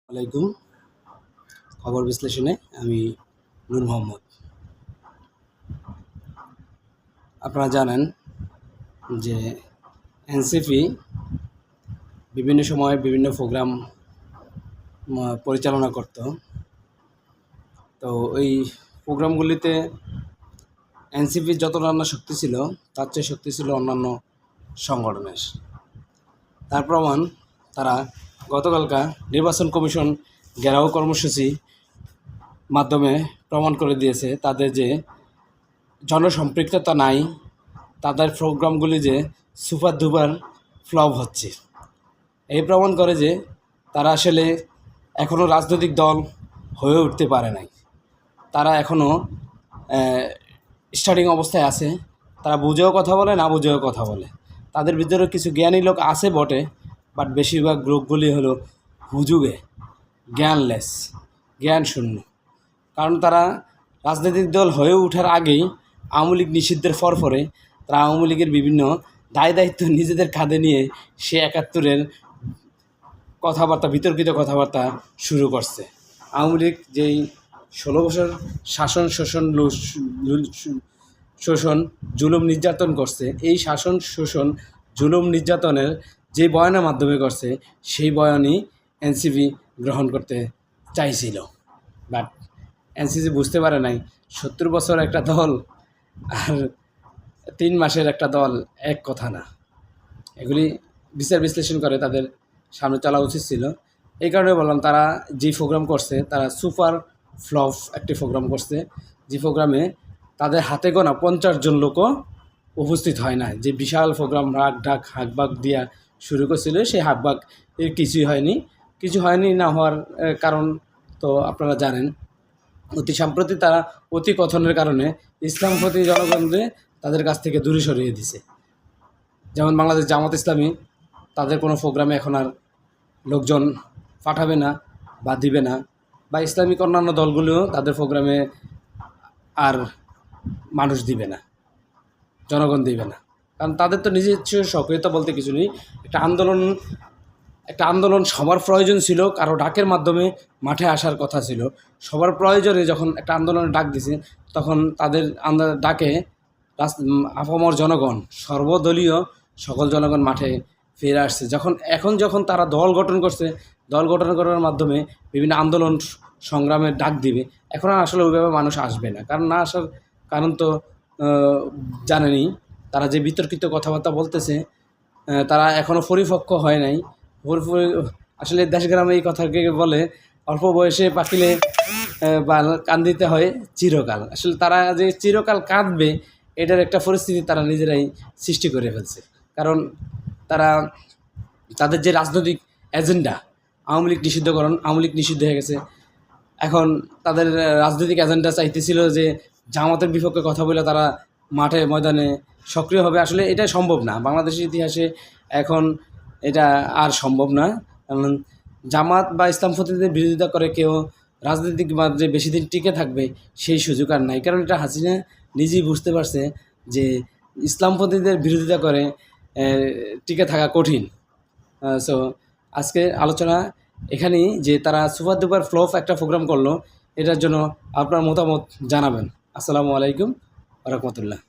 আলাইকুম। খবর বিশ্লেষণে আমি নূর মোহাম্মদ। আপনারা জানেন যে এনসিপি বিভিন্ন সময় বিভিন্ন প্রোগ্রাম পরিচালনা করত। তো এই প্রোগ্রামগুলিতে এনসিপির যতটা না শক্তি ছিল তার চেয়ে শক্তি ছিল অন্যান্য সংগঠনের। তার প্রমাণ তারা গতকালকা নির্বাচন কমিশন ঘেরাও কর্মসূচি মাধ্যমে প্রমাণ করে দিয়েছে তাদের যে জনসম্পৃক্ততা নাই, তাদের প্রোগ্রামগুলি যে সুপার ডুপার ফ্লপ হচ্ছে। এই প্রমাণ করে যে তারা আসলে এখনও রাজনৈতিক দল হয়ে উঠতে পারে নাই। তারা এখনও স্টার্টিং অবস্থায় আছে। তারা বুঝেও কথা বলে, না বুঝেও কথা বলে। তাদের ভিতরে কিছু জ্ঞানী লোক আছে বটে, বাট বেশিরভাগ লোকগুলি হলো হুজুগে, জ্ঞানলেস, জ্ঞান শূন্য। কারণ তারা রাজনৈতিক দল হয়ে ওঠার আগেই আওয়ামী লীগ নিষিদ্ধের পরে তারা আওয়ামী লীগের বিভিন্ন দায়িত্ব নিজেদের কাঁধে নিয়ে সে ৭১-এর কথাবার্তা, বিতর্কিত কথাবার্তা শুরু করছে। আওয়ামী লীগ যেই ১৬ বছর শাসন শোষণ জুলুম নির্যাতন করছে, এই শাসন শোষণ জুলুম নির্যাতনের যে বয়ানের মাধ্যমে করছে সেই বয়ানই এনসিপি গ্রহণ করতে চাইছিল। বাট এনসিপি বুঝতে পারে নাই ৭০ বছর একটা দল আর ৩ মাসের একটা দল এক কথা না। এগুলি বিচার বিশ্লেষণ করে তাদের সামনে চলা উচিত ছিল। এই কারণে বললাম, তারা যে প্রোগ্রাম করছে তারা সুপার ফ্লপ একটি প্রোগ্রাম করছে, যে প্রোগ্রামে তাদের হাতে গোনা ৫০ জন লোকও উপস্থিত হয় না। যে বিশাল প্রোগ্রাম রাগ ডাক হাঁকবাক দিয়া শুরু করছিল, সেই হাঁকবাক এর কিছুই হয়নি। কিছু হয়নি না হওয়ার কারণ তো আপনারা জানেন। অতি সম্প্রতি তারা অতি কথনের কারণে ইসলামপন্থী জনগণকে তাদের কাছ থেকে দূরে সরিয়ে দিছে। যেমন বাংলাদেশ জামাত ইসলামী তাদের কোনো প্রোগ্রামে এখন আর লোকজন পাঠাবে না বা দিবে না, বা ইসলামিক অন্যান্য দলগুলিও তাদের প্রোগ্রামে আর মানুষ দিবে না, জনগণ দিবে না। কারণ তাদের তো নিজস্ব সক্রিয়তা বলতে কিছু নেই। একটা আন্দোলন সবার প্রয়োজন ছিল, কারো ডাকের মাধ্যমে মাঠে আসার কথা ছিল। সবার প্রয়োজনে যখন একটা আন্দোলনের ডাক দিছে, তখন তাদের ডাকে আপামর জনগণ, সর্বদলীয় সকল জনগণ মাঠে ফিরে আসছে। যখন তারা দল গঠন করছে, দল গঠন করার মাধ্যমে বিভিন্ন আন্দোলন সংগ্রামের ডাক দিবে, এখন আসলে ওইভাবে মানুষ আসবে না। কারণ না আসার কারণ তো জানেনই, তারা যে বিতর্কিত কথাবার্তা বলতেছে তারা এখনও পরিপক্ক হয় নাই। আসলে দেশগ্রামে এই কথাকে বলে, অল্প বয়সে পাকিলে বা কান্দিতে হয় চিরকাল। আসলে তারা যে চিরকাল কাঁদবে এটার একটা পরিস্থিতি তারা নিজেরাই সৃষ্টি করে ফেলছে। কারণ তাদের যে রাজনৈতিক এজেন্ডা, আওয়ামী লীগ নিষিদ্ধকরণ, আওয়ামী লীগ নিষিদ্ধ হয়ে গেছে। এখন তাদের রাজনৈতিক এজেন্ডা চাইতেছিল যে জামাতের বিপক্ষে কথা বলে তারা মাঠে ময়দানে সক্রিয় হবে। আসলে এটা সম্ভব না, বাংলাদেশের ইতিহাসে এখন এটা আর সম্ভব না। কারণ জামাত বা ইসলামপন্থীদের বিরোধিতা করে কেউ রাজনৈতিক যে বেশি দিন টিকে থাকবে সেই সুযোগ আর নাই। কারণ এটা হাসিনা নিজেই বুঝতে পারছে যে ইসলামপন্থীদের বিরোধিতা করে টিকে থাকা কঠিন। সো আজকে আলোচনা এখানেই, যে তারা সুপার ডুপার ফ্লপ একটা প্রোগ্রাম করলো, এটার জন্য আপনার মতামত জানাবেন। আসসালামু আলাইকুম ওয়া রাহমাতুল্লাহ।